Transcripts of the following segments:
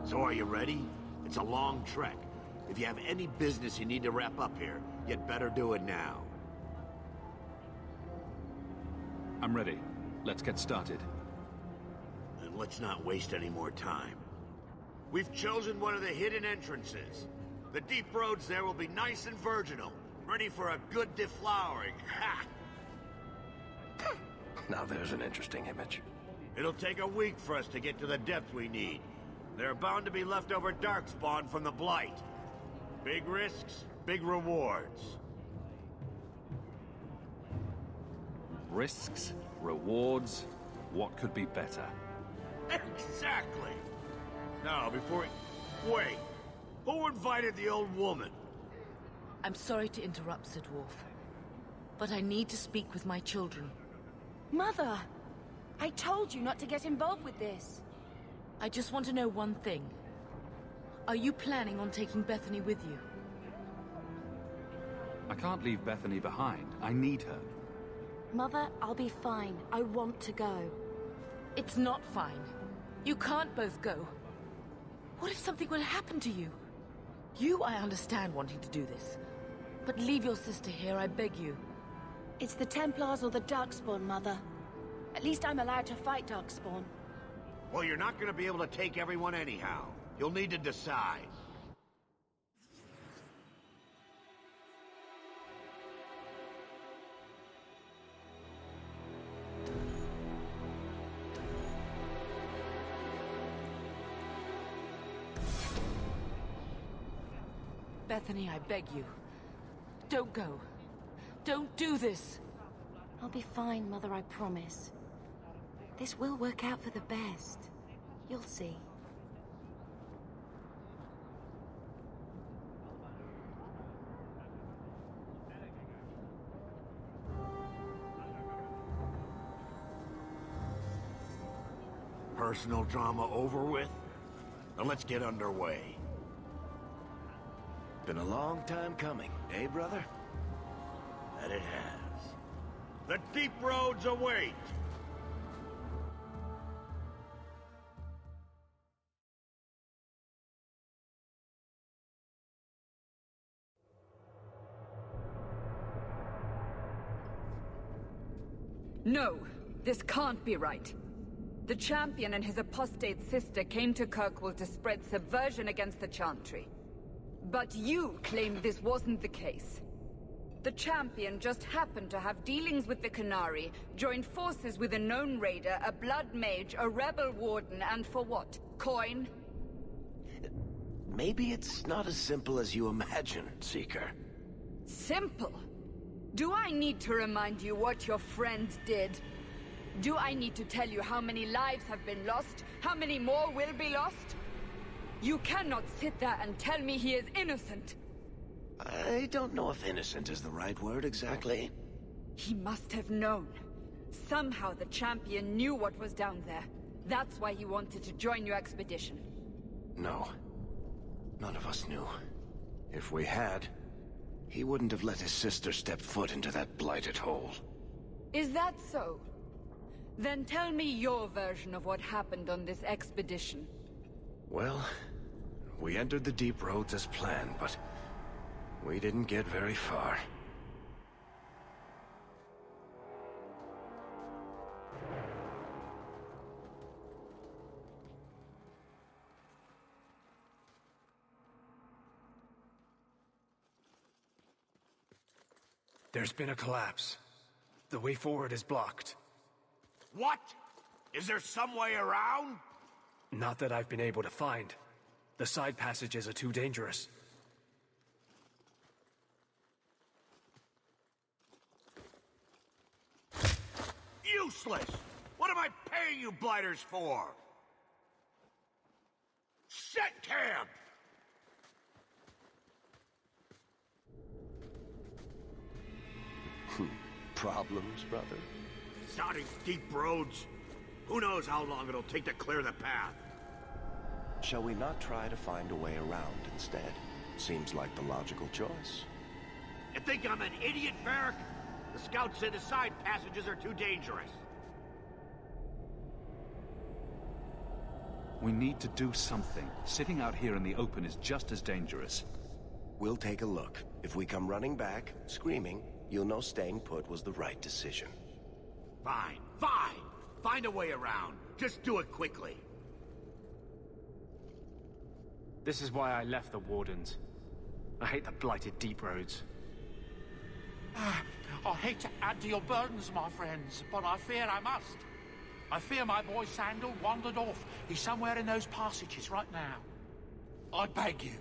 So are you ready? It's a long trek. If you have any business you need to wrap up here, you'd better do it now. I'm ready. Let's get started. And let's not waste any more time. We've chosen one of the hidden entrances. The deep roads there will be nice and virginal, ready for a good deflowering. Ha! Now there's an interesting image. It'll take a week for us to get to the depth we need. There are bound to be leftover darkspawn from the Blight. Big risks, big rewards. Risks, rewards, what could be better? Exactly! Now, before... Wait! Who invited the old woman? I'm sorry to interrupt, Sir Dwarf, but I need to speak with my children. Mother! I told you not to get involved with this. I just want to know one thing. Are you planning on taking Bethany with you? I can't leave Bethany behind. I need her. Mother, I'll be fine. I want to go. It's not fine. You can't both go. What if something would happen to you? I understand wanting to do this. But leave your sister here, I beg you. It's the Templars or the Darkspawn, Mother. At least I'm allowed to fight Darkspawn. Well, you're not gonna be able to take everyone anyhow. You'll need to decide. Bethany, I beg you. Don't go. Don't do this. I'll be fine, Mother, I promise. This will work out for the best. You'll see. Personal drama over with? Then let's get underway. Been a long time coming, eh, brother? That it has. The deep roads await! No, this can't be right. The Champion and his apostate sister came to Kirkwall to spread subversion against the Chantry. But you claim this wasn't the case. The Champion just happened to have dealings with the Qunari, joined forces with a known raider, a blood mage, a rebel warden, and for what? Coin? Maybe it's not as simple as you imagine, Seeker. Simple? Do I need to remind you what your friend did? Do I need to tell you how many lives have been lost? How many more will be lost? You cannot sit there and tell me he is innocent. I don't know if innocent is the right word exactly. He must have known. Somehow the Champion knew what was down there. That's why he wanted to join your expedition. No. None of us knew. If we had, he wouldn't have let his sister step foot into that blighted hole. Is that so? Then tell me your version of what happened on this expedition. Well, we entered the deep roads as planned, but we didn't get very far. There's been a collapse. The way forward is blocked. What? Is there some way around? Not that I've been able to find. The side passages are too dangerous. Useless! What am I paying you blighters for? Set camp! Problems, brother? Starting deep roads. Who knows how long it'll take to clear the path? Shall we not try to find a way around instead? Seems like the logical choice. You think I'm an idiot, Varric? The scouts said the side passages are too dangerous. We need to do something. Sitting out here in the open is just as dangerous. We'll take a look. If we come running back, screaming, you'll know staying put was the right decision. Fine, fine! Find a way around. Just do it quickly. This is why I left the Wardens. I hate the blighted deep roads. I hate to add to your burdens, my friends, but I fear I must. I fear my boy Sandal wandered off. He's somewhere in those passages right now. I beg you,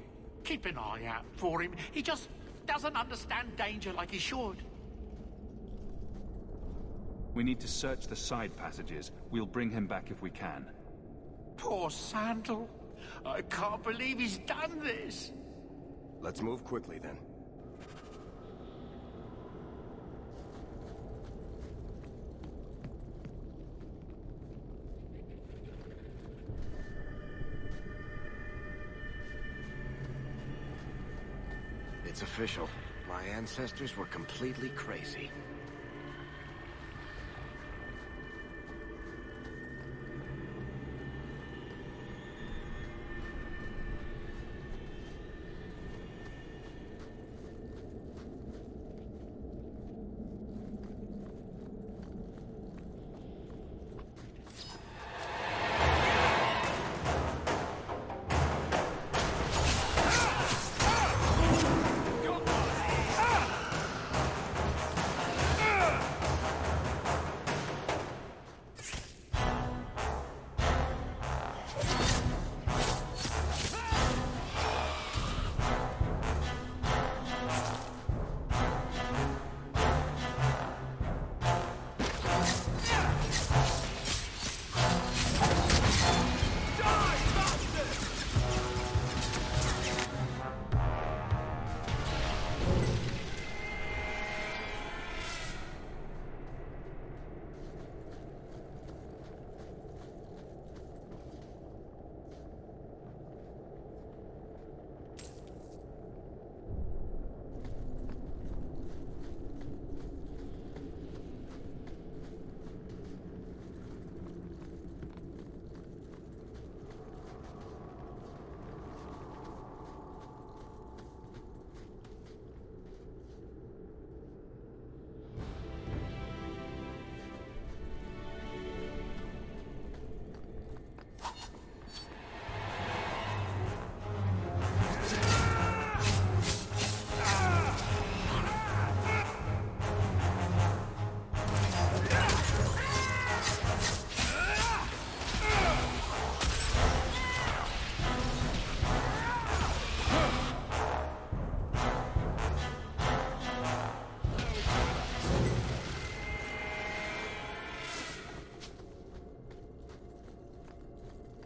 keep an eye out for him. He just doesn't understand danger like he should. We need to search the side passages. We'll bring him back if we can. Poor Sandal. I can't believe he's done this. Let's move quickly, then. It's official. My ancestors were completely crazy.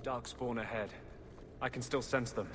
Darkspawn ahead. I can still sense them.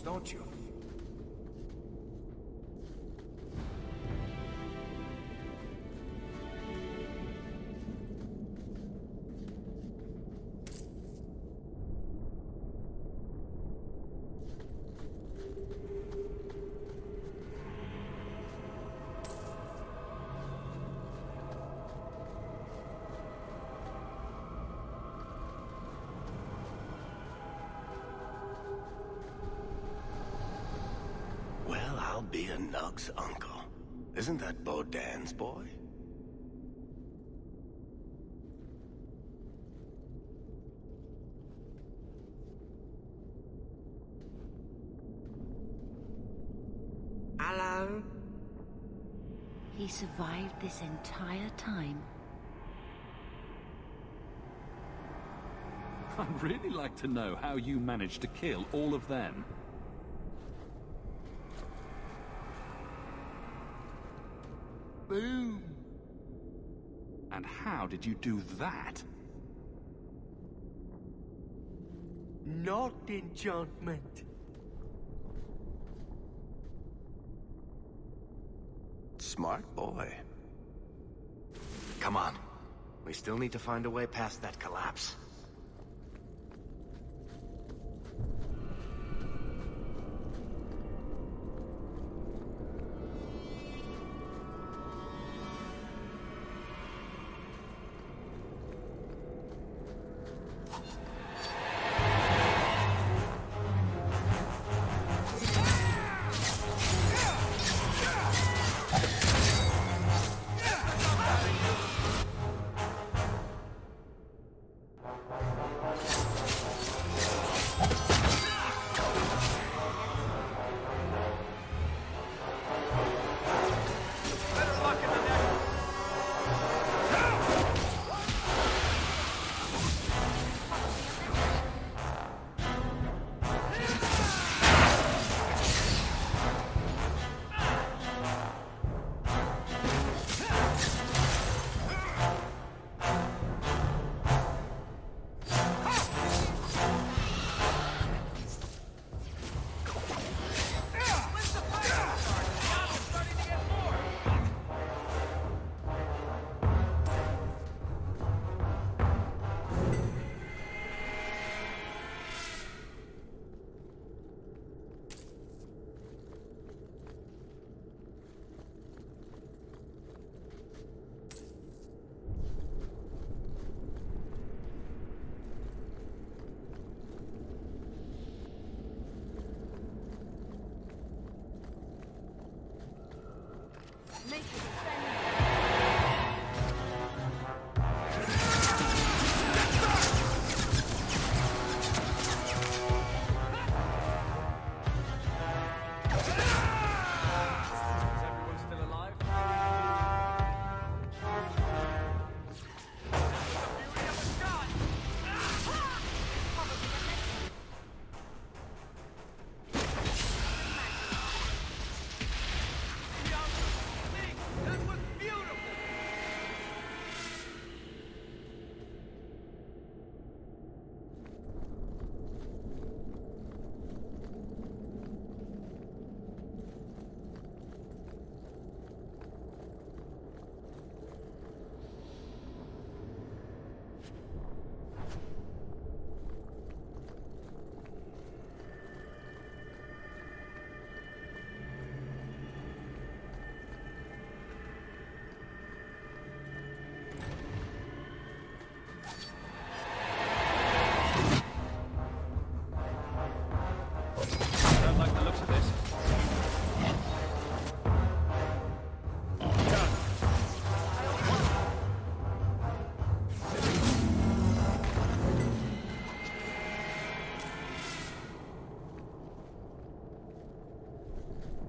Don't you? be a Nug's uncle. Isn't that Bodan's boy? Hello? He survived this entire time. I'd really like to know how you managed to kill all of them. Boom. And how did you do that? Not enchantment. Smart boy. Come on. We still need to find a way past that collapse.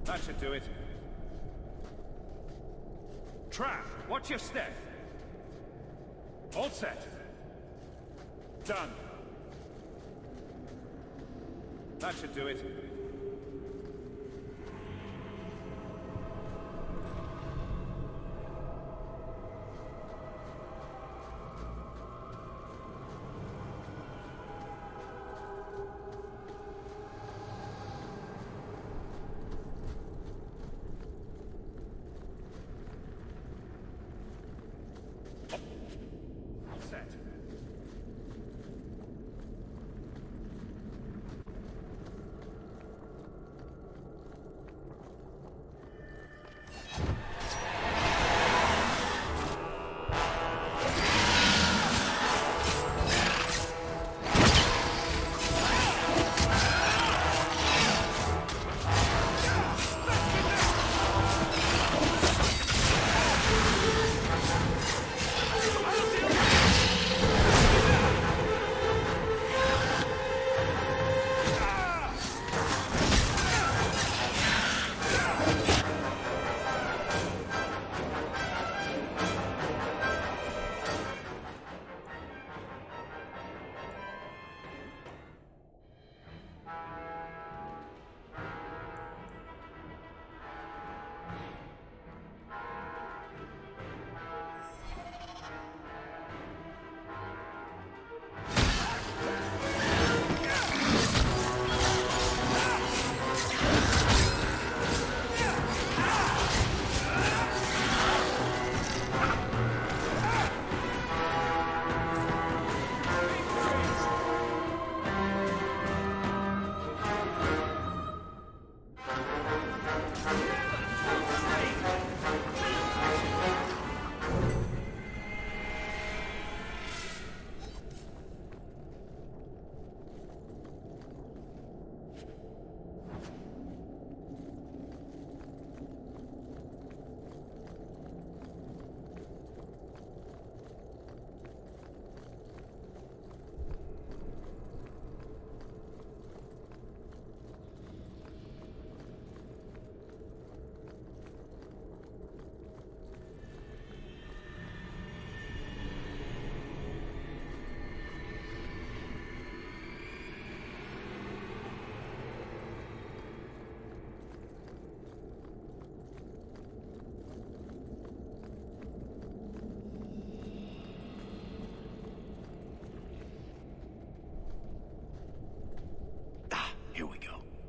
That should do it. Trap, watch your step. All set. Done. That should do it. Set.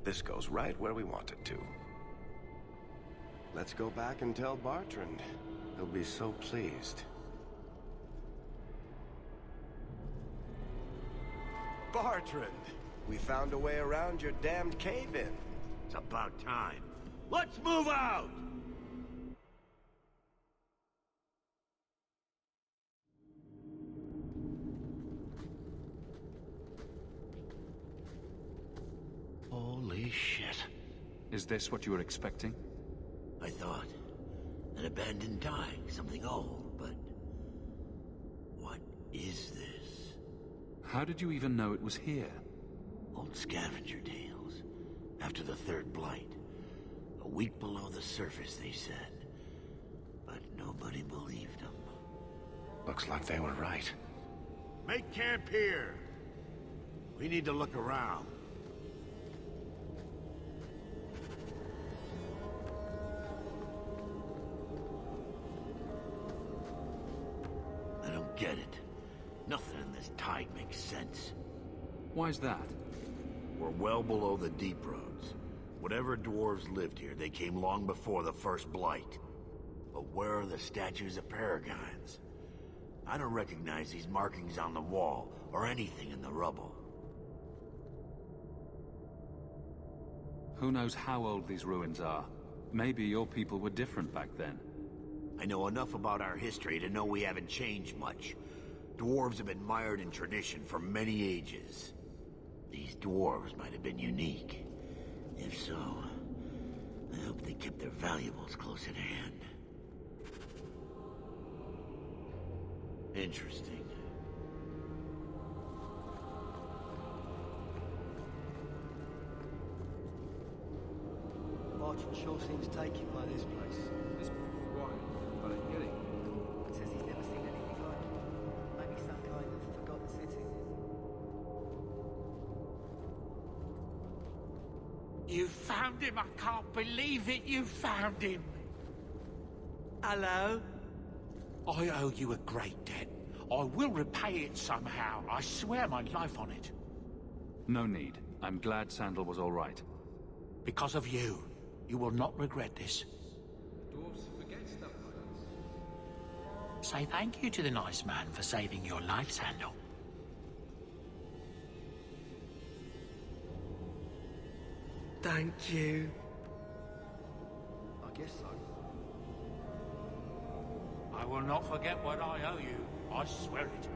This goes right where we want it to. Let's go back and tell Bartrand. He'll be so pleased. Bartrand! We found a way around your damned cave-in. It's about time. Let's move out! Holy shit. Is this what you were expecting? I thought. An abandoned dike, something old, but... what is this? How did you even know it was here? Old scavenger tales. After the third blight. A week below the surface, they said. But nobody believed them. Looks like they were right. Make camp here! We need to look around. I don't get it. Nothing in this tide makes sense. Why's that? We're well below the deep roads. Whatever dwarves lived here, they came long before the first blight. But where are the statues of paragons? I don't recognize these markings on the wall, or anything in the rubble. Who knows how old these ruins are? Maybe your people were different back then. I know enough about our history to know we haven't changed much. Dwarves have been mired in tradition for many ages. These dwarves might have been unique. If so, I hope they kept their valuables close at hand. Interesting. Bartrand sure seems taken by this place. This why? But I get it. Says he's never seen anything like it. Maybe some kind of forgotten city. You found him! I can't believe it! You found him! Hello? I owe you a great debt. I will repay it somehow. I swear my life on it. No need. I'm glad Sandal was all right. Because of you. You will not regret this. Dwarves forget stuff like this. Say thank you to the nice man for saving your life, Sandal. Thank you. I guess so. I will not forget what I owe you. I swear it.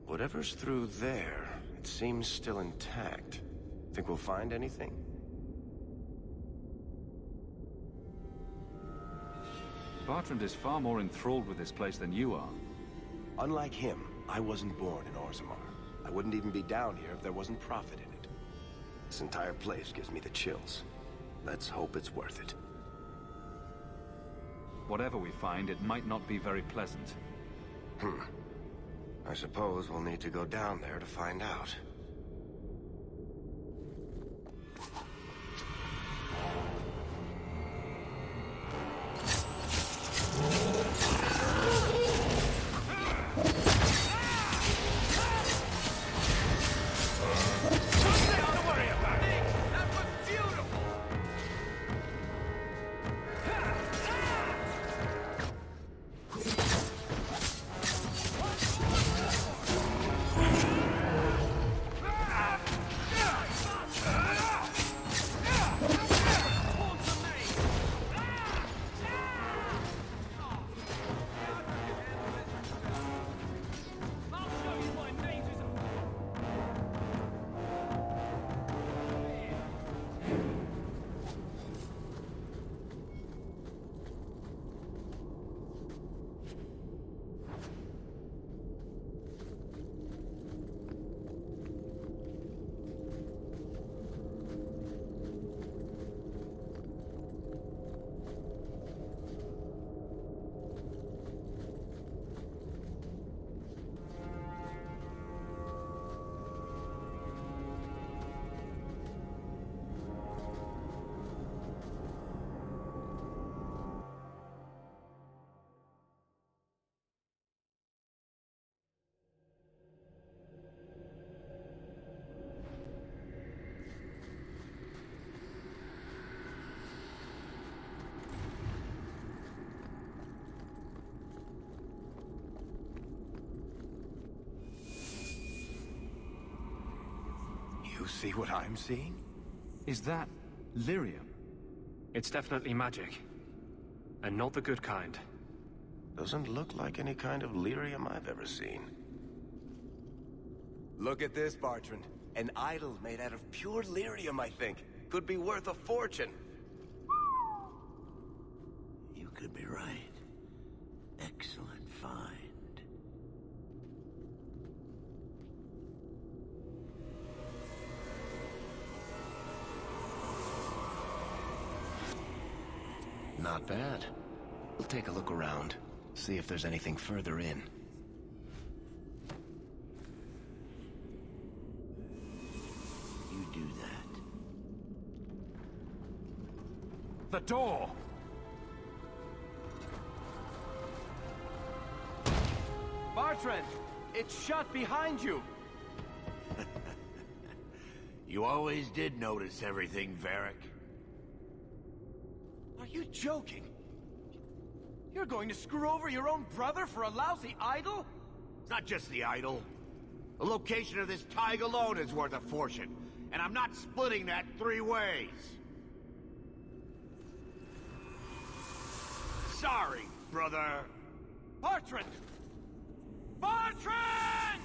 Whatever's through there, it seems still intact. Think we'll find anything? Bartrand is far more enthralled with this place than you are. Unlike him, I wasn't born in Orzammar. I wouldn't even be down here if there wasn't profit in it. This entire place gives me the chills. Let's hope it's worth it. Whatever we find, it might not be very pleasant. I suppose we'll need to go down there to find out. you see what I'm seeing? Is that lyrium? It's definitely magic. And not the good kind. Doesn't look like any kind of lyrium I've ever seen. Look at this, Bartrand. An idol made out of pure lyrium, I think. Could be worth a fortune. You could be right. Excellent find. Not bad. We'll take a look around. See if there's anything further in. You do that. The door! Bartrand! It's shut behind you! You always did notice everything, Varric. Are you joking? You're going to screw over your own brother for a lousy idol? It's not just the idol. The location of this Tig alone is worth a fortune, and I'm not splitting that 3 ways. Sorry, brother. Bartrand! Bartrand!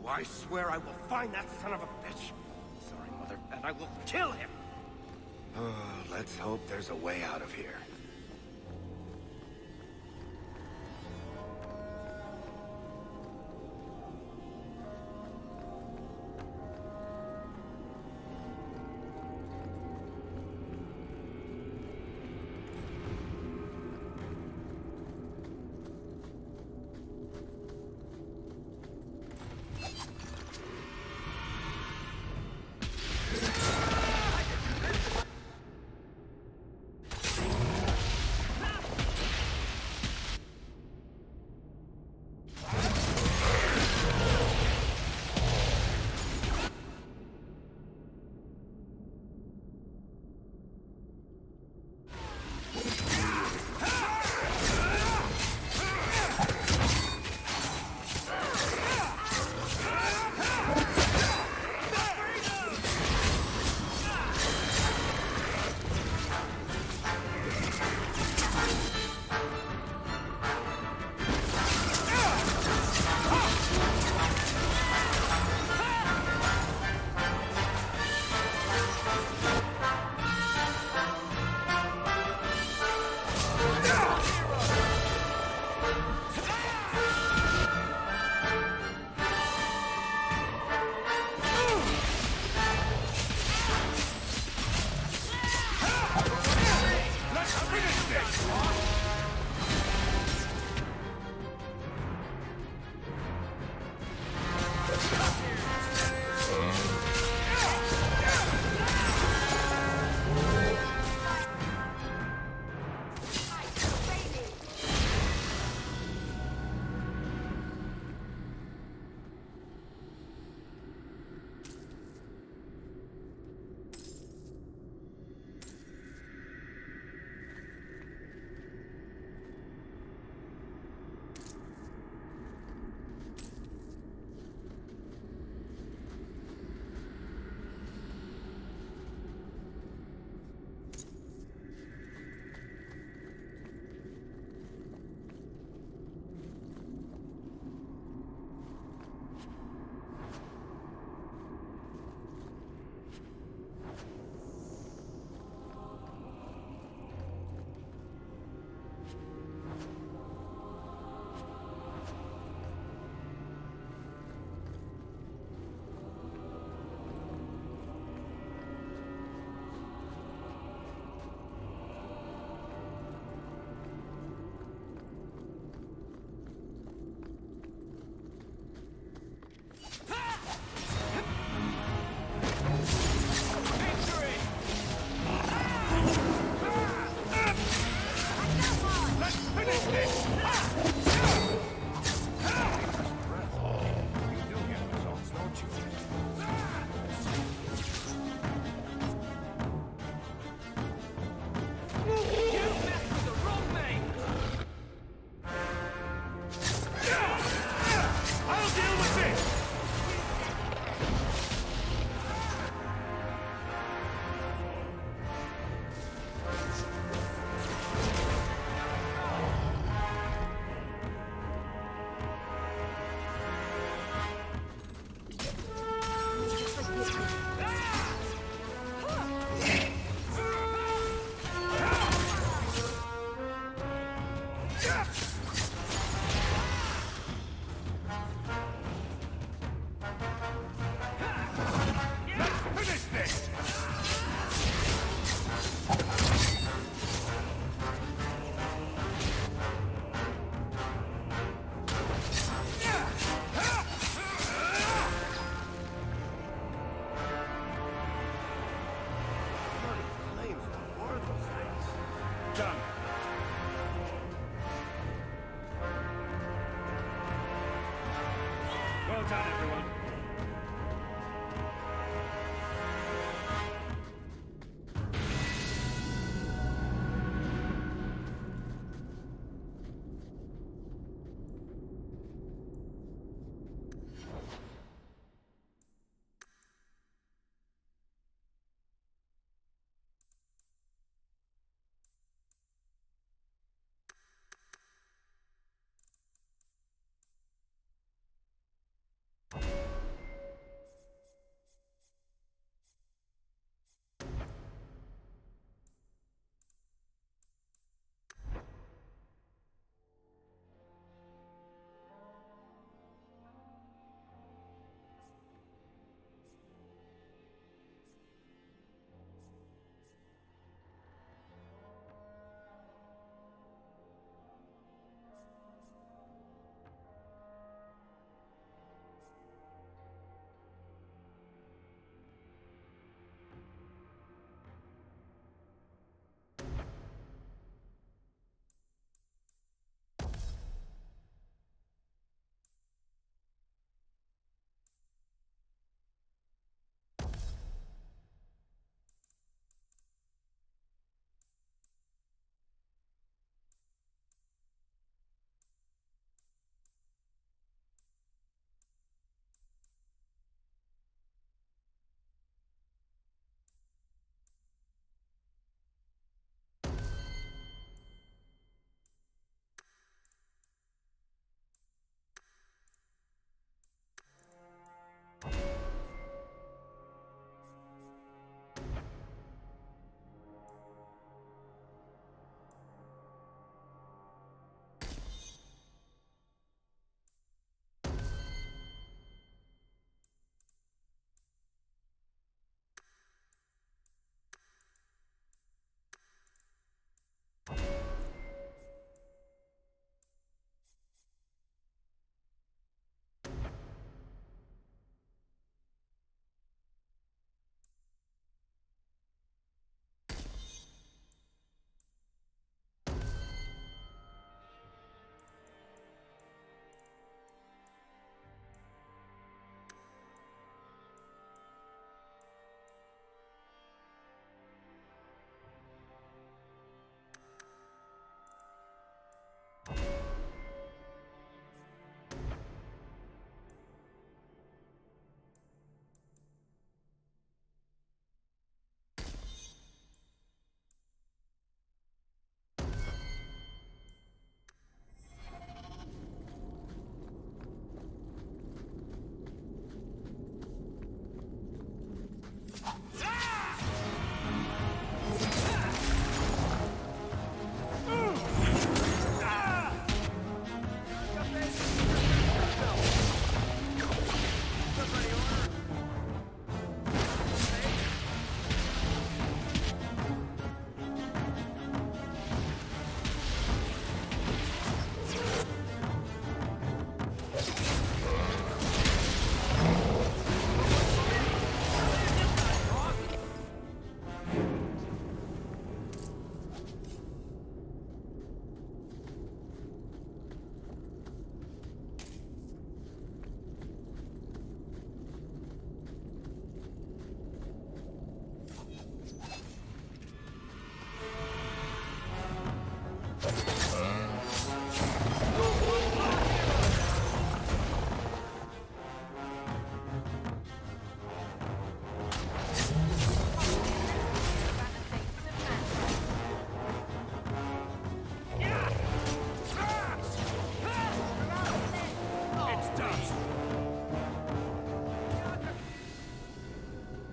Oh, I swear I will find that son of a bitch. Sorry, Mother, and I will kill him! Oh, let's hope there's a way out of here.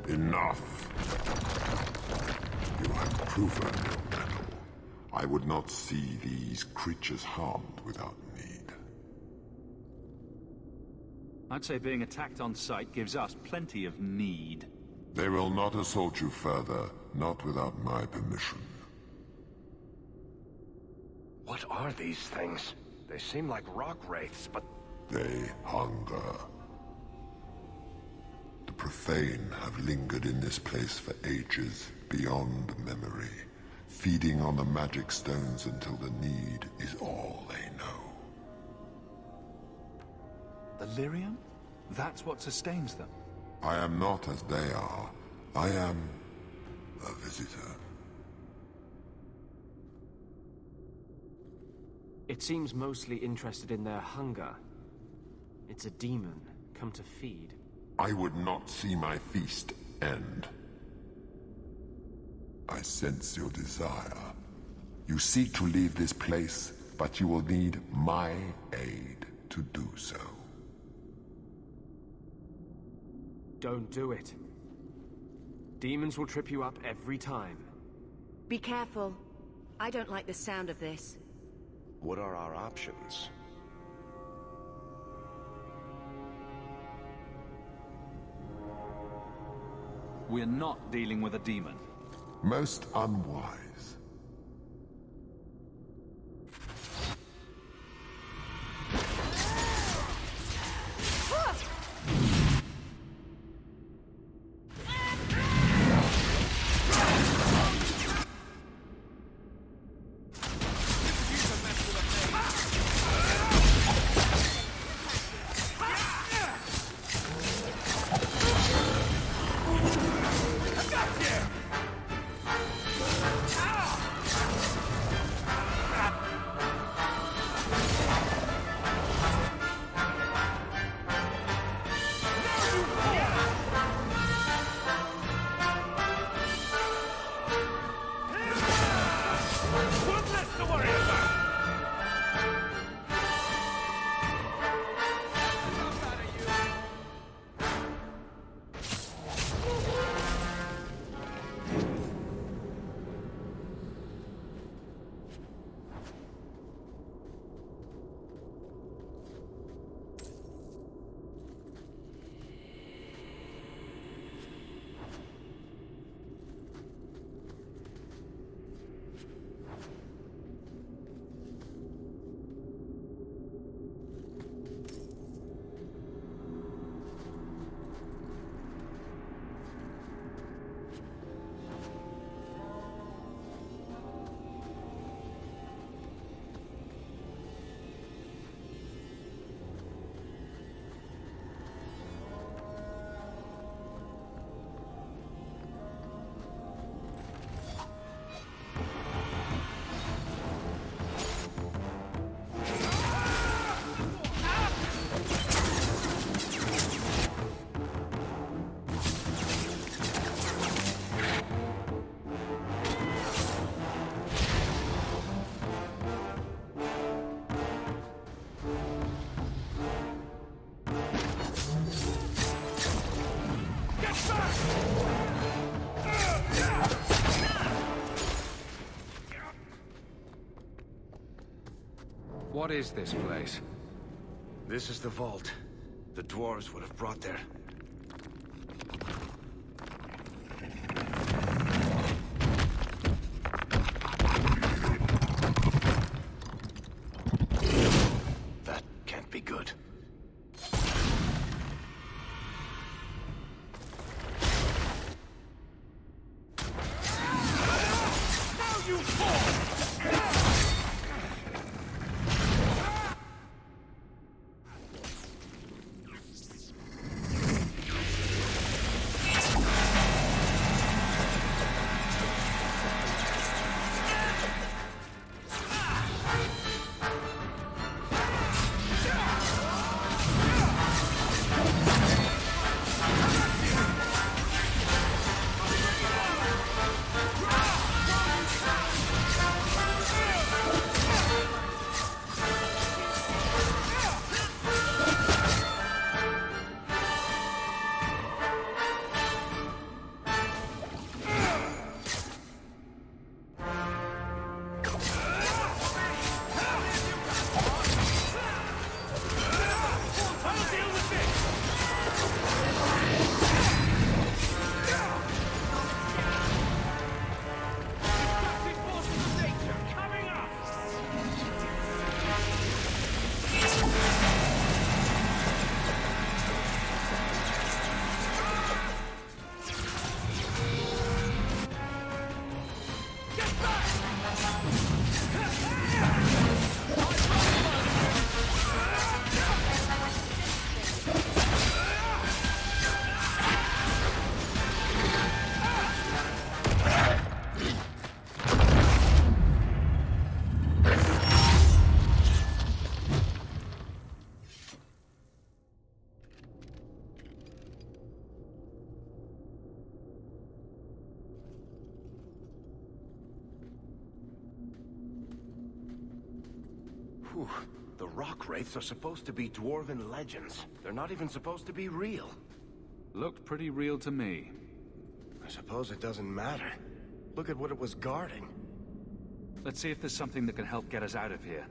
Enough. You have proven your mettle. I would not see these creatures harmed without need. I'd say being attacked on sight gives us plenty of need. They will not assault you further, not without my permission. What are these things? They seem like rock wraiths, but... They hunger. The profane have lingered in this place for ages, beyond memory, feeding on the magic stones until the need is all they know. The lyrium? That's what sustains them. I am not as they are. I am a visitor. It seems mostly interested in their hunger. It's a demon, come to feed. I would not see my feast end. I sense your desire. You seek to leave this place, but you will need my aid to do so. Don't do it. Demons will trip you up every time. Be careful. I don't like the sound of this. What are our options? We're not dealing with a demon. Most unwise. Ah! What is this place? This is the vault. The dwarves would have brought their... That can't be good. Whew. The rock wraiths are supposed to be dwarven legends. They're not even supposed to be real. Looked pretty real to me. I suppose it doesn't matter. Look at what it was guarding. Let's see if there's something that can help get us out of here.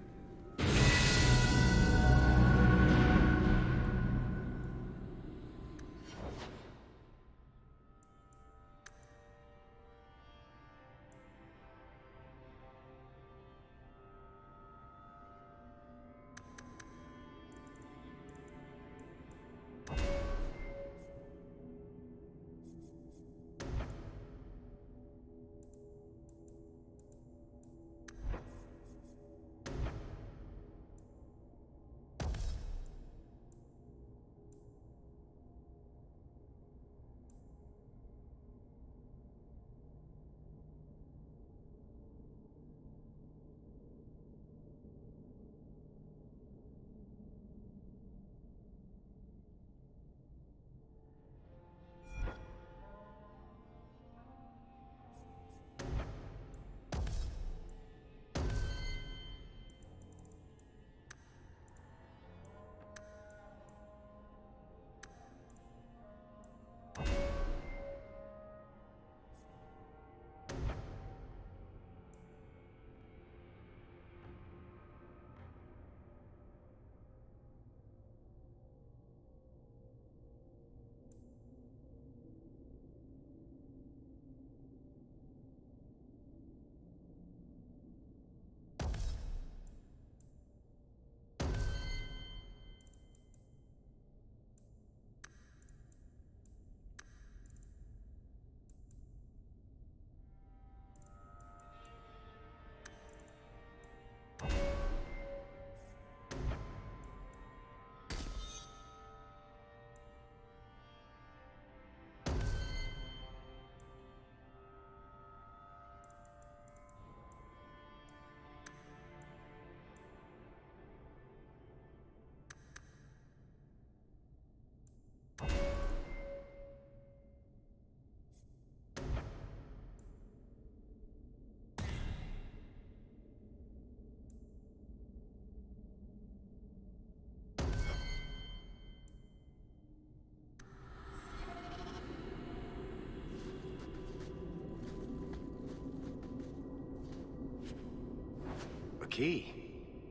Key.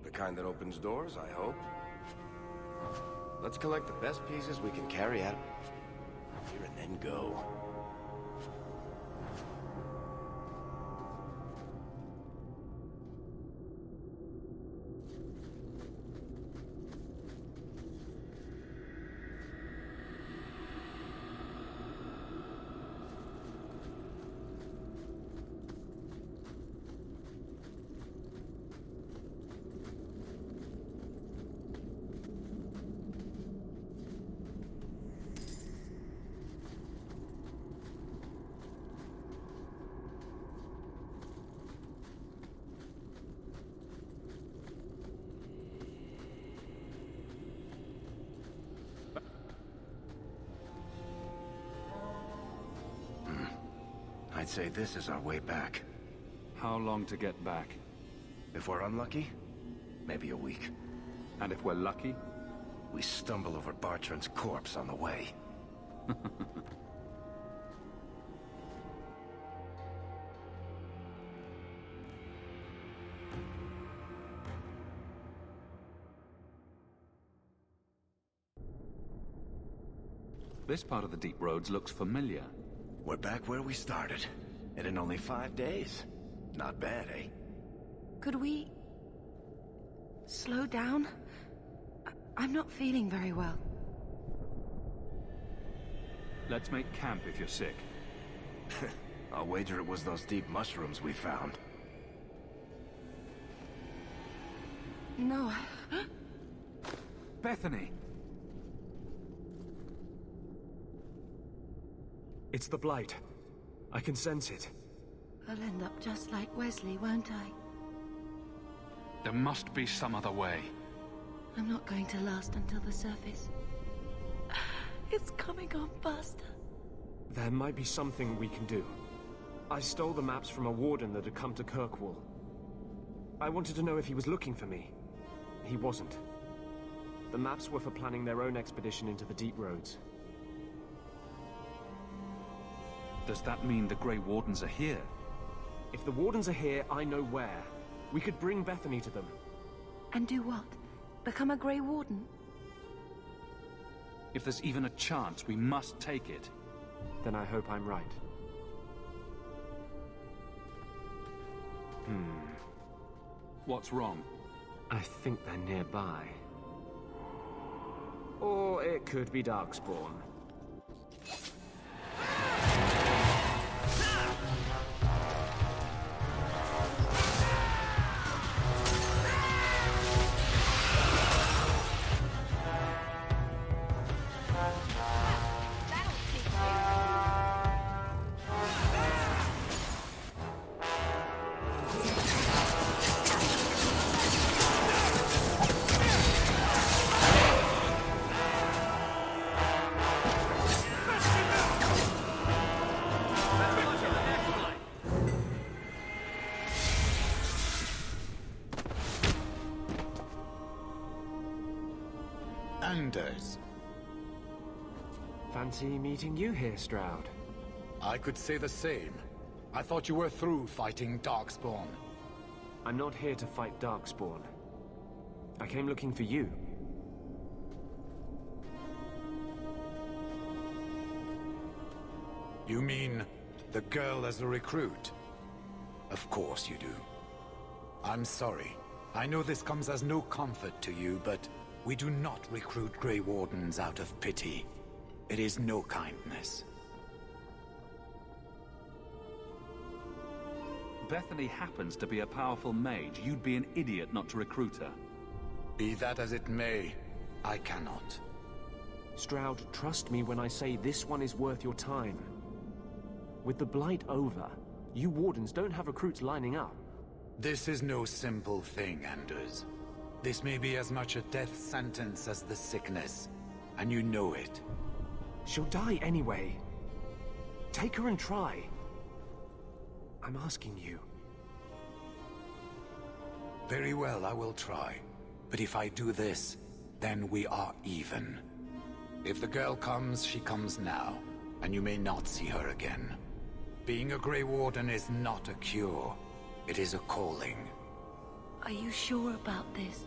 The kind that opens doors, I hope. Let's collect the best pieces we can carry out here and then go. I'd say this is our way back. How long to get back? If we're unlucky, maybe a week. And if we're lucky? We stumble over Bartrand's corpse on the way. This part of the Deep Roads looks familiar. We're back where we started. And in only 5 days. Not bad, eh? Could we... slow down? I'm not feeling very well. Let's make camp if you're sick. I'll wager it was those deep mushrooms we found. No. Bethany! It's the Blight. I can sense it. I'll end up just like Wesley, won't I? There must be some other way. I'm not going to last until the surface. It's coming on faster. There might be something we can do. I stole the maps from a warden that had come to Kirkwall. I wanted to know if he was looking for me. He wasn't. The maps were for planning their own expedition into the Deep Roads. Does that mean the Grey Wardens are here? If the Wardens are here, I know where. We could bring Bethany to them. And do what? Become a Grey Warden? If there's even a chance, we must take it. Then I hope I'm right. What's wrong? I think they're nearby. Or it could be Darkspawn. Anders. Fancy meeting you here, Stroud. I could say the same. I thought you were through fighting Darkspawn. I'm not here to fight Darkspawn. I came looking for you. You mean the girl as a recruit? Of course you do. I'm sorry. I know this comes as no comfort to you, but we do not recruit Grey Wardens out of pity. It is no kindness. Bethany happens to be a powerful mage. You'd be an idiot not to recruit her. Be that as it may, I cannot. Stroud, trust me when I say this one is worth your time. With the Blight over, you Wardens don't have recruits lining up. This is no simple thing, Anders. This may be as much a death sentence as the sickness, and you know it. She'll die anyway. Take her and try. I'm asking you. Very well, I will try. But if I do this, then we are even. If the girl comes, she comes now, and you may not see her again. Being a Grey Warden is not a cure. It is a calling. Are you sure about this?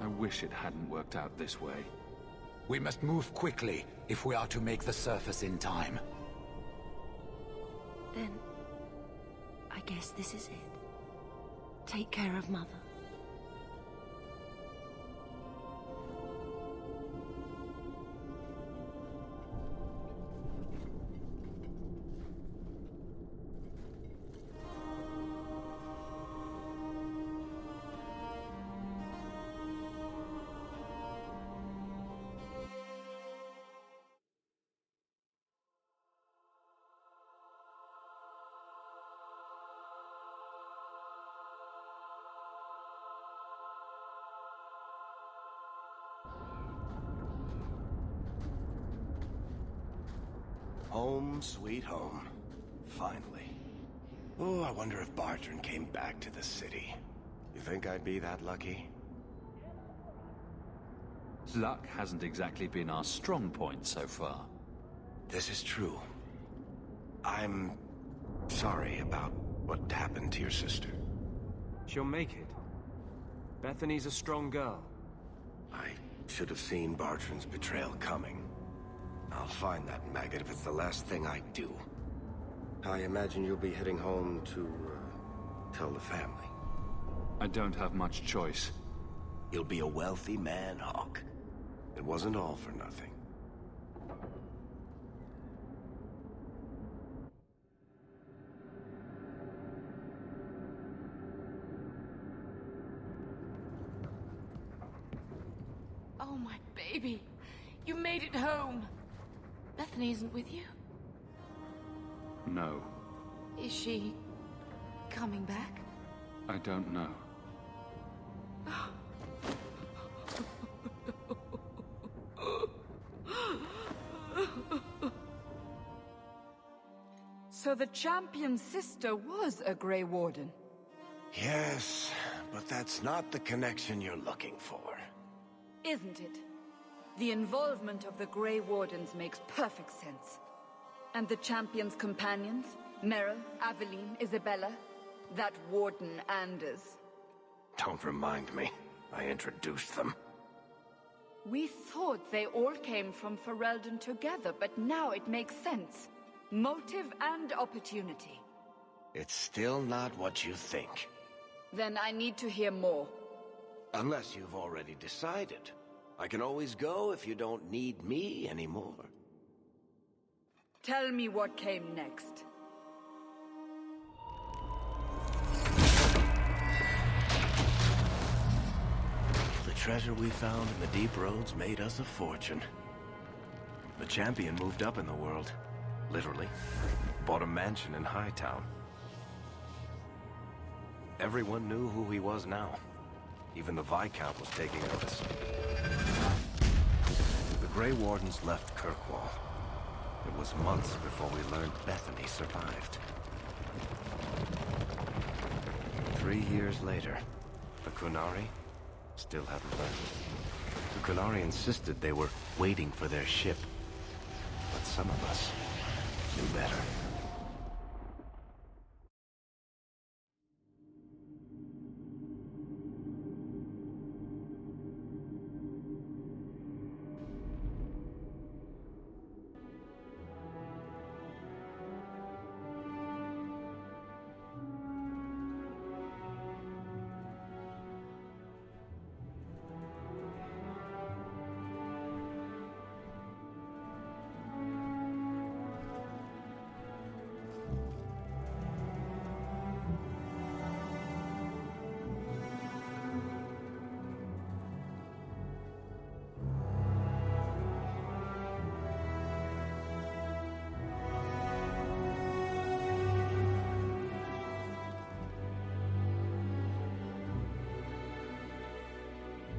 I wish it hadn't worked out this way. We must move quickly if we are to make the surface in time. Then, I guess this is it. Take care of Mother. Home, sweet home. Finally. Oh, I wonder if Bartrand came back to the city. You think I'd be that lucky? Luck hasn't exactly been our strong point so far. This is true. I'm sorry about what happened to your sister. She'll make it. Bethany's a strong girl. I should have seen Bartrand's betrayal coming. I'll find that maggot if it's the last thing I do. I imagine you'll be heading home to, tell the family. I don't have much choice. You'll be a wealthy man, Hawke. It wasn't all for nothing. Oh, my baby. You made it home. Bethany isn't with you? No. Is she coming back? I don't know. So the champion's sister was a Grey Warden? Yes, but that's not the connection you're looking for. Isn't it? The involvement of the Grey Wardens makes perfect sense. And the champion's companions? Merrill, Aveline, Isabella? That Warden Anders? Don't remind me. I introduced them. We thought they all came from Ferelden together, but now it makes sense. Motive and opportunity. It's still not what you think. Then I need to hear more. Unless you've already decided. I can always go if you don't need me anymore. Tell me what came next. The treasure we found in the deep roads made us a fortune. The champion moved up in the world. Literally. Bought a mansion in Hightown. Everyone knew who he was now. Even the Viscount was taking notice. The Grey Wardens left Kirkwall. It was months before we learned Bethany survived. 3 years later, the Qunari still hadn't left. The Qunari insisted they were waiting for their ship. But some of us knew better.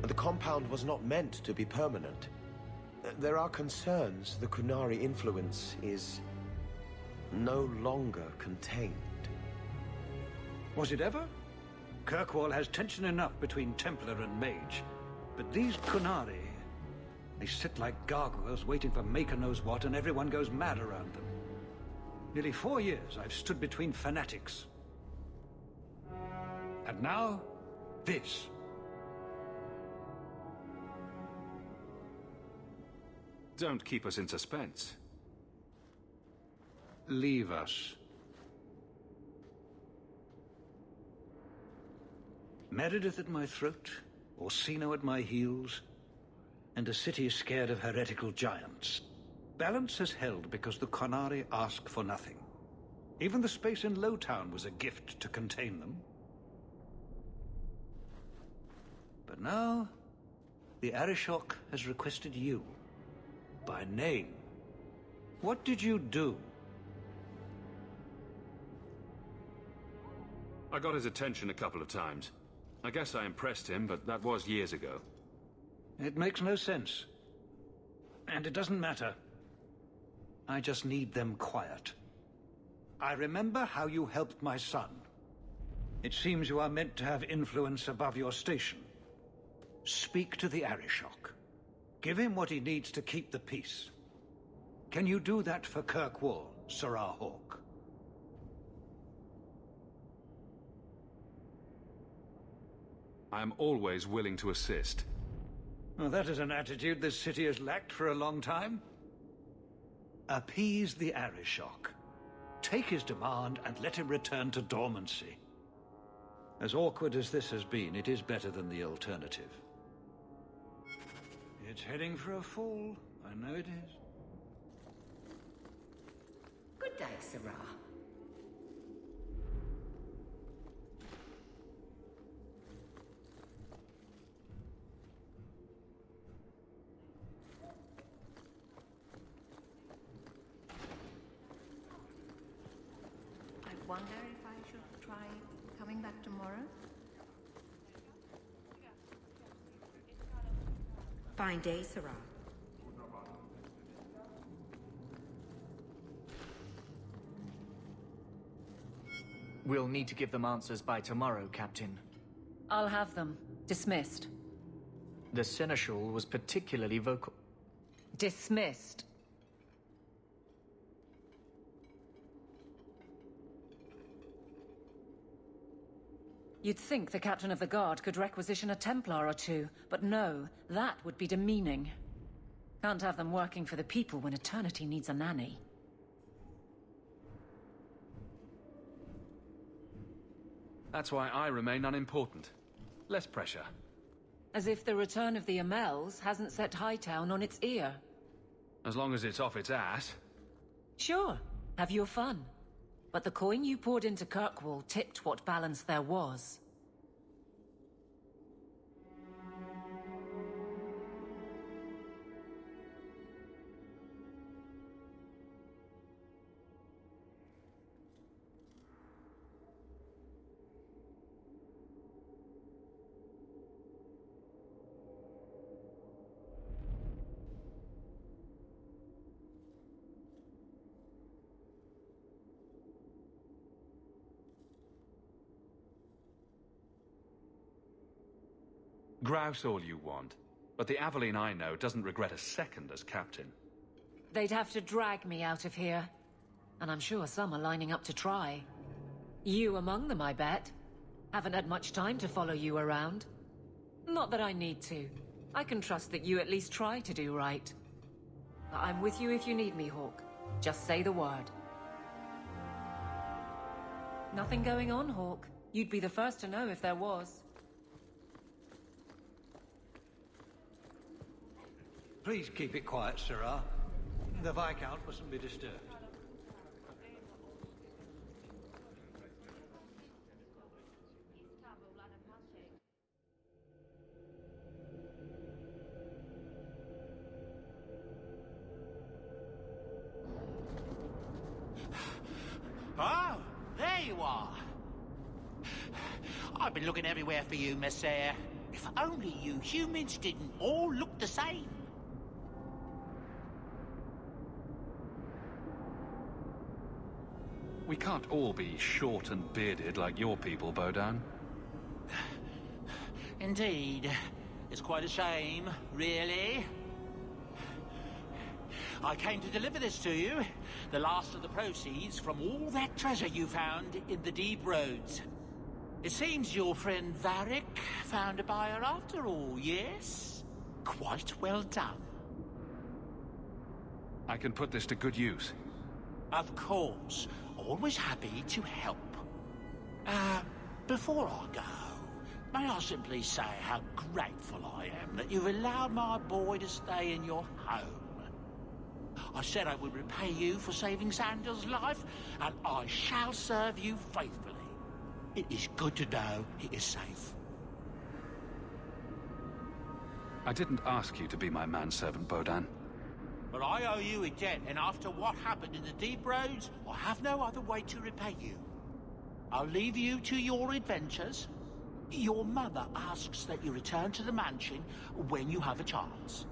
The compound was not meant to be permanent. There are concerns the Qunari influence is no longer contained. Was it ever? Kirkwall has tension enough between Templar and Mage. But these Qunari, they sit like gargoyles waiting for Maker knows what, and everyone goes mad around them. Nearly 4 years I've stood between fanatics. And now, this. Don't keep us in suspense. Leave us. Meredith at my throat, Orsino at my heels, and a city scared of heretical giants. Balance has held because the Qunari ask for nothing. Even the space in Lowtown was a gift to contain them. But now, the Arishok has requested you. By name. What did you do? I got his attention a couple of times. I guess I impressed him, but that was years ago. It makes no sense. And it doesn't matter. I just need them quiet. I remember how you helped my son. It seems you are meant to have influence above your station. Speak to the Arishok. Give him what he needs to keep the peace. Can you do that for Kirkwall, Serah Hawke? I am always willing to assist. Well, that is an attitude this city has lacked for a long time. Appease the Arishok. Take his demand and let him return to dormancy. As awkward as this has been, it is better than the alternative. It's heading for a fall. I know it is. Good day, Serah. I wonder if I should try coming back tomorrow? Fine day, Serah. We'll need to give them answers by tomorrow, Captain. I'll have them. Dismissed. The Seneschal was particularly vocal. Dismissed. You'd think the Captain of the Guard could requisition a Templar or two, but no, that would be demeaning. Can't have them working for the people when eternity needs a nanny. That's why I remain unimportant. Less pressure. As if the return of the Amels hasn't set Hightown on its ear. As long as it's off its ass. Sure, have your fun. But the coin you poured into Kirkwall tipped what balance there was. Grouse all you want, but the Aveline I know doesn't regret a second as captain. They'd have to drag me out of here. And I'm sure some are lining up to try. You among them, I bet. Haven't had much time to follow you around. Not that I need to. I can trust that you at least try to do right. But I'm with you if you need me, Hawke. Just say the word. Nothing going on, Hawke. You'd be the first to know if there was. Please keep it quiet, Serah. The Viscount mustn't be disturbed. Oh, there you are. I've been looking everywhere for you, Messere. If only you humans didn't all look the same. We can't all be short and bearded like your people, Bodan. Indeed. It's quite a shame, really. I came to deliver this to you. The last of the proceeds from all that treasure you found in the deep roads. It seems your friend Varric found a buyer after all, yes? Quite well done. I can put this to good use. Of course. Always happy to help. Before I go, may I simply say how grateful I am that you've allowed my boy to stay in your home. I said I would repay you for saving Sandal's life, and I shall serve you faithfully. It is good to know he is safe. I didn't ask you to be my manservant, Bodan. But I owe you a debt, and after what happened in the deep roads, I have no other way to repay you. I'll leave you to your adventures. Your mother asks that you return to the mansion when you have a chance.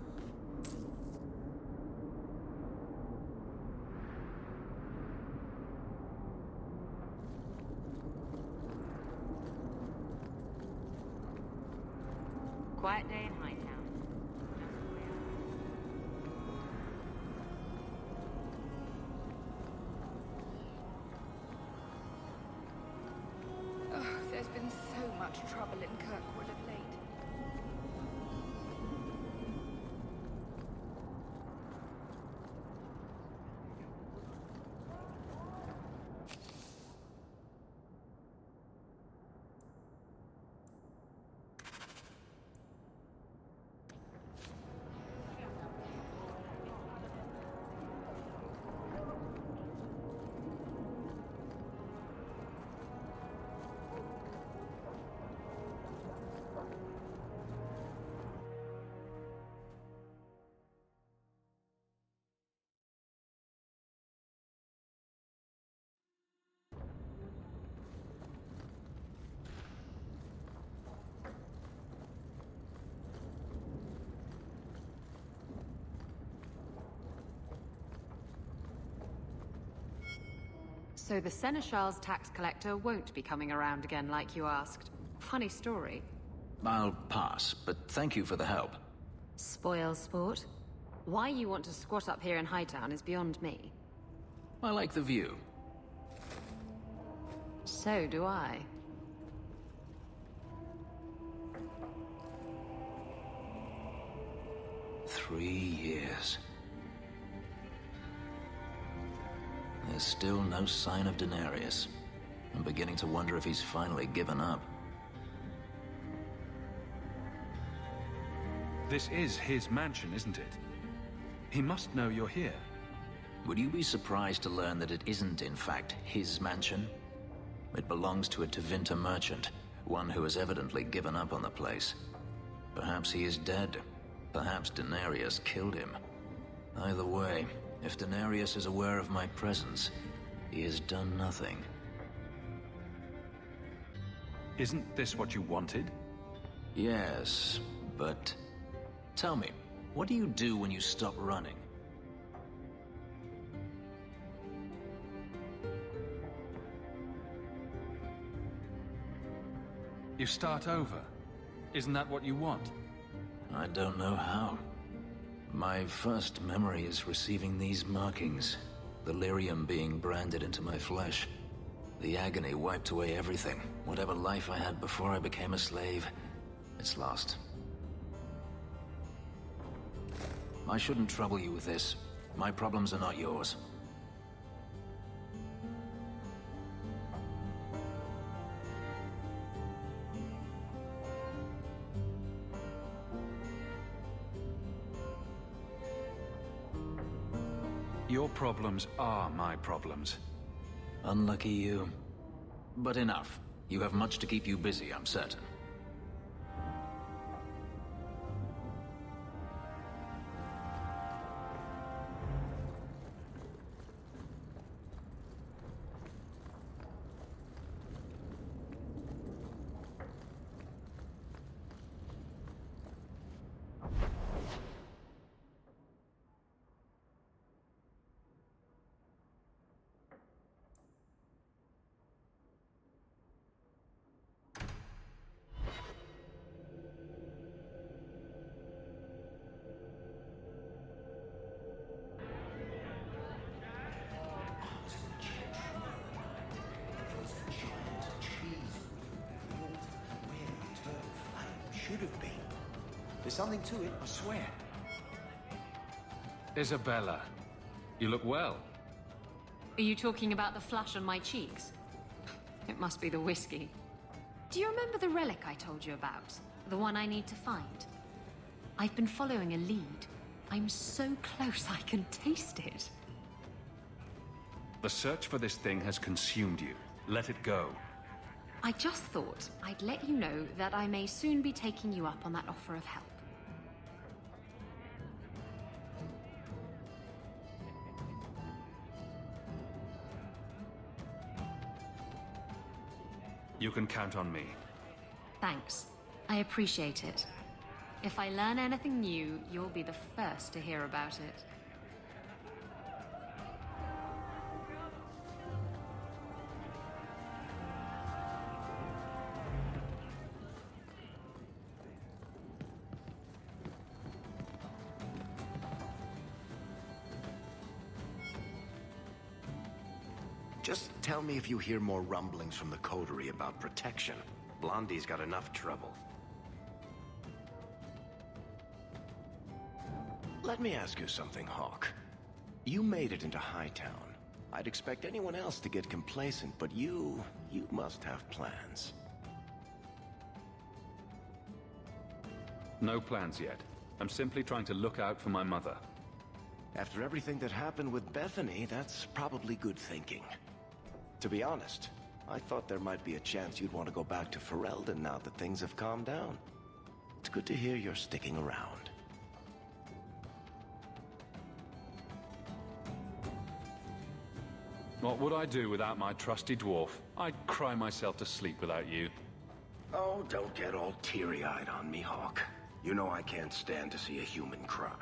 Quiet day in Hightown. There's been so much trouble in Kirkwood of late. So the Seneschal's tax collector won't be coming around again like you asked. Funny story. I'll pass, but thank you for the help. Spoil sport. Why you want to squat up here in Hightown is beyond me. I like the view. So do I. Three years. There's still no sign of Denarius. I'm beginning to wonder if he's finally given up. This is his mansion, isn't it? He must know you're here. Would you be surprised to learn that it isn't, in fact, his mansion? It belongs to a Tevinter merchant, one who has evidently given up on the place. Perhaps he is dead. Perhaps Denarius killed him. Either way, if Denarius is aware of my presence, he has done nothing. Isn't this what you wanted? Yes, but... Tell me, what do you do when you stop running? You start over. Isn't that what you want? I don't know how. My first memory is receiving these markings. The lyrium being branded into my flesh. The agony wiped away everything. Whatever life I had before I became a slave, it's lost. I shouldn't trouble you with this. My problems are not yours. Your problems are my problems. Unlucky you. But enough. You have much to keep you busy, I'm certain. should have been. There's something to it, I swear. Isabella, you look well. Are you talking about the flush on my cheeks? It must be the whiskey. Do you remember the relic I told you about? The one I need to find? I've been following a lead. I'm so close I can taste it. The search for this thing has consumed you. Let it go. I just thought I'd let you know that I may soon be taking you up on that offer of help. You can count on me. Thanks. I appreciate it. If I learn anything new, you'll be the first to hear about it. Just tell me if you hear more rumblings from the Coterie about protection. Blondie's got enough trouble. Let me ask you something, Hawke. You made it into Hightown. I'd expect anyone else to get complacent, but you must have plans. No plans yet. I'm simply trying to look out for my mother. After everything that happened with Bethany, that's probably good thinking. To be honest, I thought there might be a chance you'd want to go back to Ferelden now that things have calmed down. It's good to hear you're sticking around. What would I do without my trusty dwarf? I'd cry myself to sleep without you. Oh, don't get all teary-eyed on me, Hawke. You know I can't stand to see a human cry.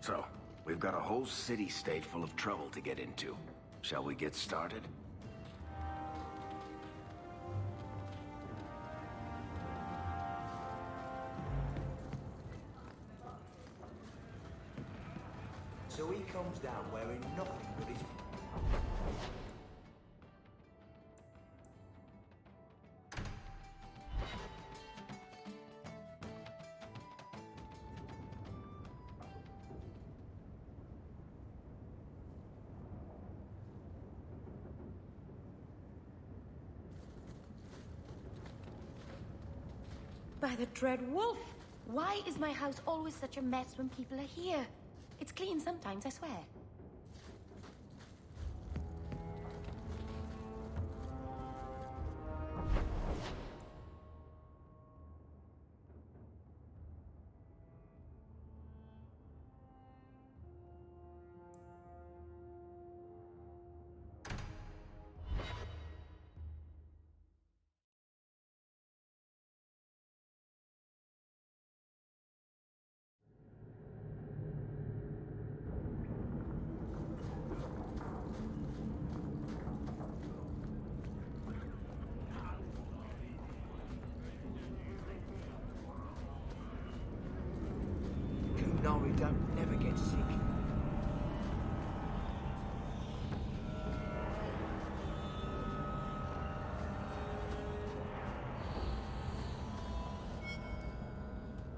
So, we've got a whole city-state full of trouble to get into. Shall we get started? So he comes down wearing nothing but his... By the Dread Wolf! Why is my house always such a mess when people are here? It's clean sometimes, I swear. Nari don't never get sick.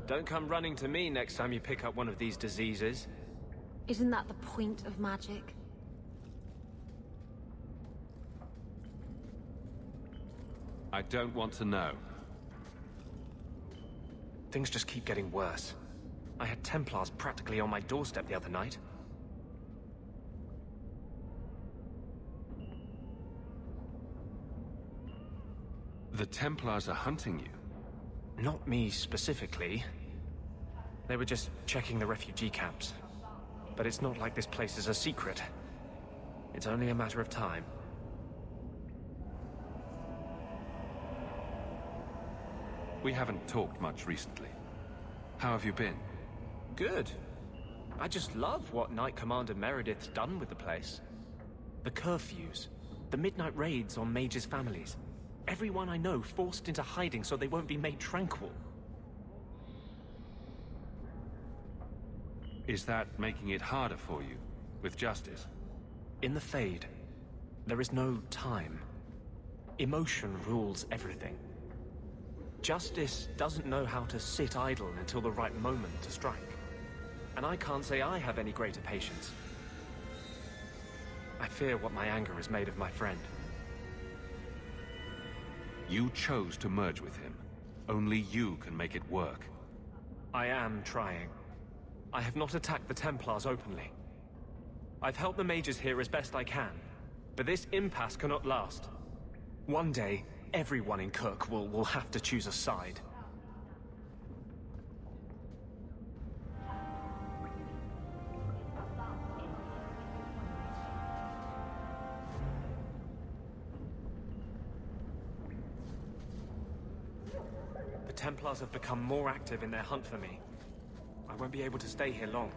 Don't come running to me next time you pick up one of these diseases. Isn't that the point of magic? I don't want to know. Things just keep getting worse. I had Templars practically on my doorstep the other night. The Templars are hunting you? Not me specifically. They were just checking the refugee camps. But it's not like this place is a secret. It's only a matter of time. We haven't talked much recently. How have you been? Good. I just love what Knight Commander Meredith's done with the place. The curfews, the midnight raids on mages' families. Everyone I know forced into hiding so they won't be made tranquil. Is that making it harder for you, with justice? In the Fade, there is no time. Emotion rules everything. Justice doesn't know how to sit idle until the right moment to strike. And I can't say I have any greater patience. I fear what my anger has made of my friend. You chose to merge with him. Only you can make it work. I am trying. I have not attacked the Templars openly. I've helped the mages here as best I can, but this impasse cannot last. One day, everyone in Kirkwall will have to choose a side. The Templars have become more active in their hunt for me. I won't be able to stay here long.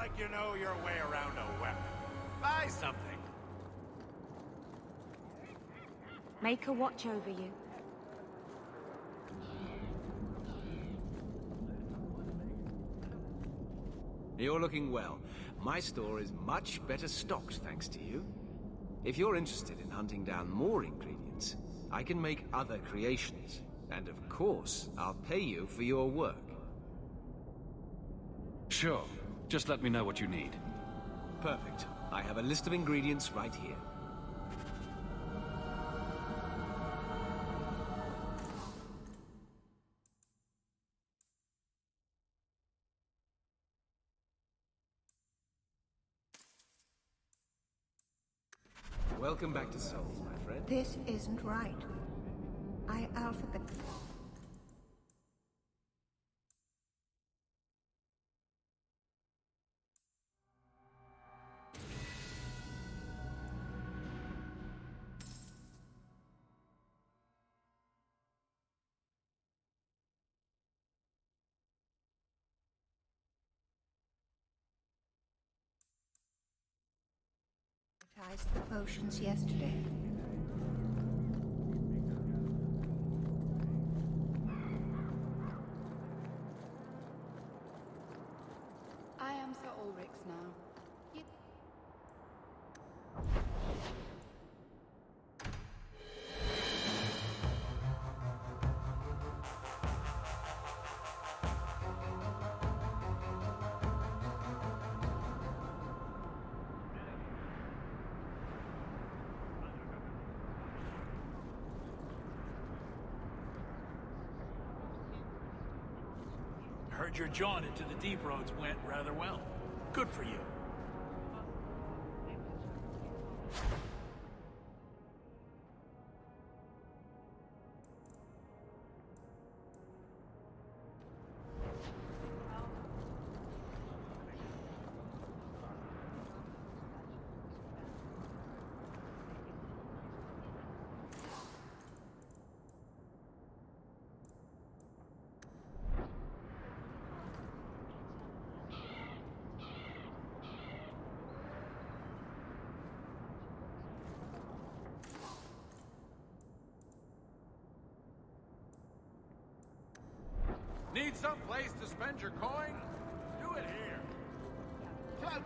like you know your way around a weapon. Buy something. Make her watch over you. You're looking well. My store is much better stocked thanks to you. If you're interested in hunting down more ingredients, I can make other creations. And of course, I'll pay you for your work. Sure. Just let me know what you need. Perfect. I have a list of ingredients right here. Welcome back to Souls, my friend. This isn't right. I alphabet. The potions yesterday. I am Sir Ulrich now. Heard your jaunt into the deep roads went rather well. Good for you. Need some place to spend your coin? Do it here. Clout.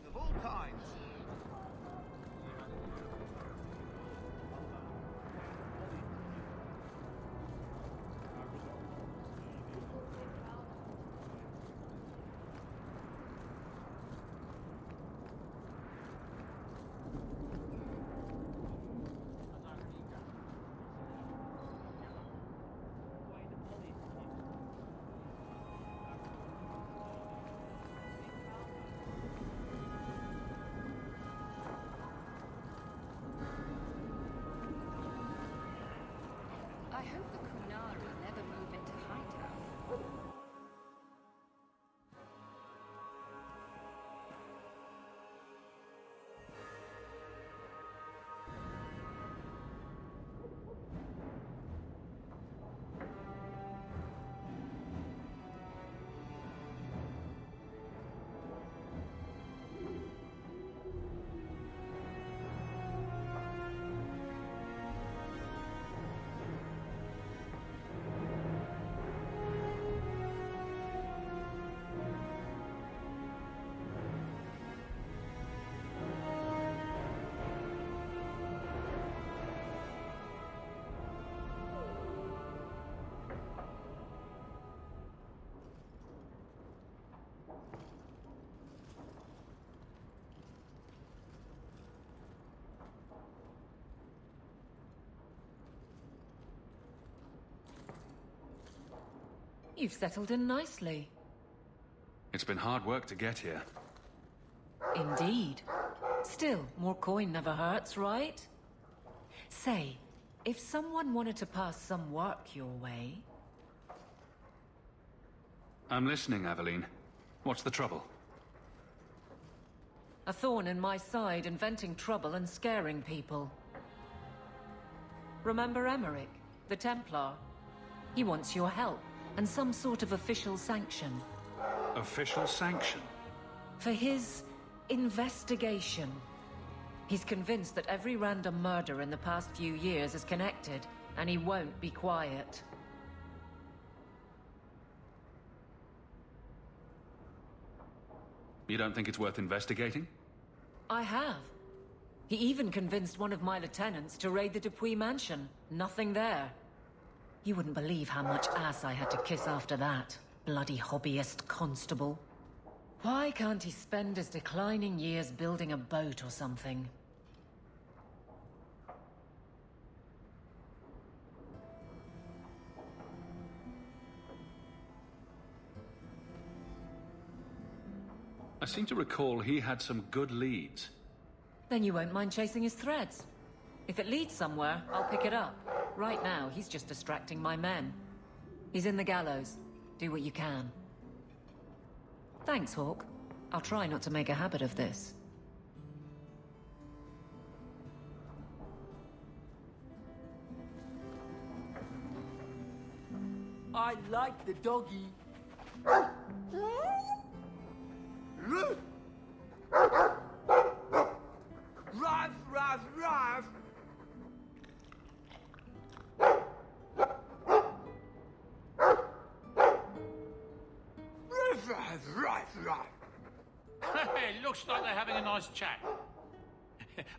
Of all kinds. I hope the Kunari never move into Hightown. You've settled in nicely. It's been hard work to get here. Indeed. Still, more coin never hurts, right? Say, if someone wanted to pass some work your way... I'm listening, Aveline. What's the trouble? A thorn in my side, inventing trouble and scaring people. Remember Emmerich, the Templar? He wants your help, and some sort of official sanction. Official sanction? For his investigation. He's convinced that every random murder in the past few years is connected, and he won't be quiet. You don't think it's worth investigating? I have. He even convinced one of my lieutenants to raid the Dupuis mansion. Nothing there. You wouldn't believe how much ass I had to kiss after that. Bloody hobbyist constable. Why can't he spend his declining years building a boat or something? I seem to recall he had some good leads. Then you won't mind chasing his threads. If it leads somewhere, I'll pick it up. Right now, he's just distracting my men. He's in the gallows. Do what you can. Thanks, Hawke. I'll try not to make a habit of this. I like the doggy. Ruff, ruff, ruff! It looks like they're having a nice chat.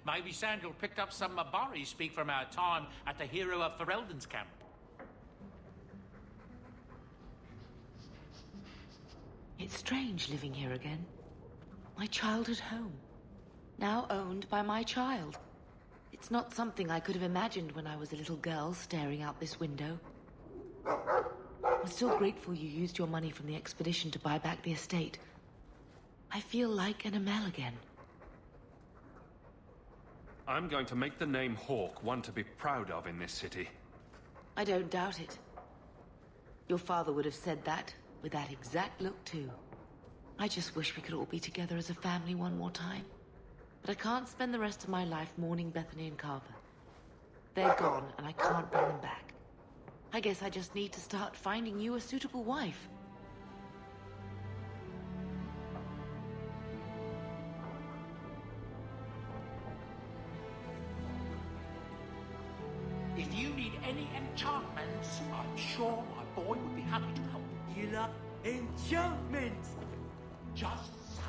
Maybe Sandal picked up some Mabari speak from our time at the Hero of Ferelden's camp. It's strange living here again. My childhood home. Now owned by my child. It's not something I could have imagined when I was a little girl staring out this window. I'm still grateful you used your money from the expedition to buy back the estate. I feel like an Amel again. I'm going to make the name Hawke one to be proud of in this city. I don't doubt it. Your father would have said that, with that exact look too. I just wish we could all be together as a family one more time. But I can't spend the rest of my life mourning Bethany and Carver. They're gone, and I can't bring them back. I guess I just need to start finding you a suitable wife. If you need any enchantments, I'm sure my boy would be happy to help. You love enchantments! Just so.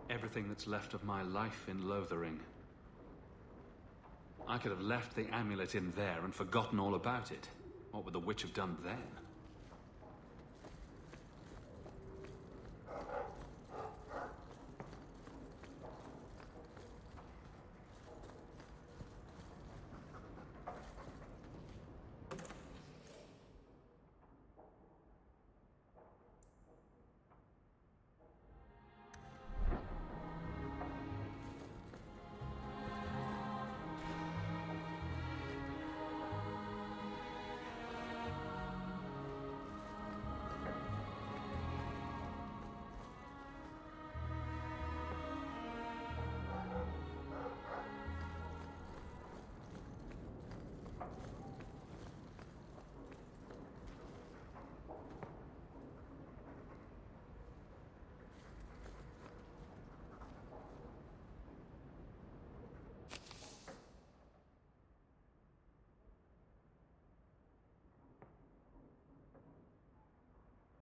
Everything that's left of my life in Lothering. I could have left the amulet in there and forgotten all about it. What would the witch have done then?